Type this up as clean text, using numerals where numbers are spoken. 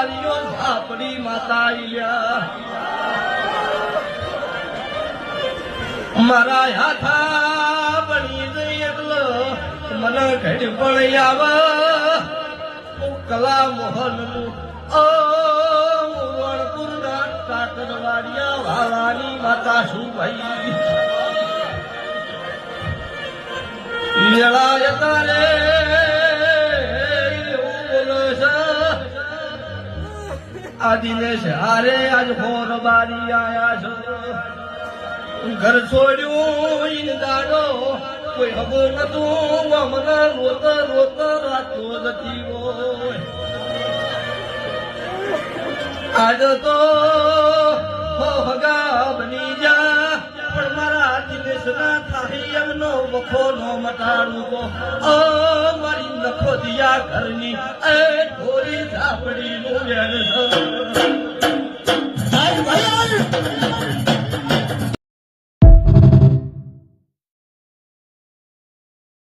વારીઓ ઝાપડી માતા આઈલ્યા મારા હાથા બની જઈ એટલે મને ઘડી પણ આવે કલા મોહન નું વણપુરના કાકરવાડિયા વાળાની માતા શું ભાઈ વેળાય તારે આ દિનેશ હારે આજ ફોર બારી આયા છો ઘર છોડ્યું ઈન દાડો કોઈ હગો નતું મને રોત રોત રાતો નથી હોય આજ તો હગા બની જા પણ મારા દિનેશ ના થાય એમનો વખો નો મટાડું તો મારી નખો દિયા ઘરની એ ઢોરી ઝાપડી નું વેણ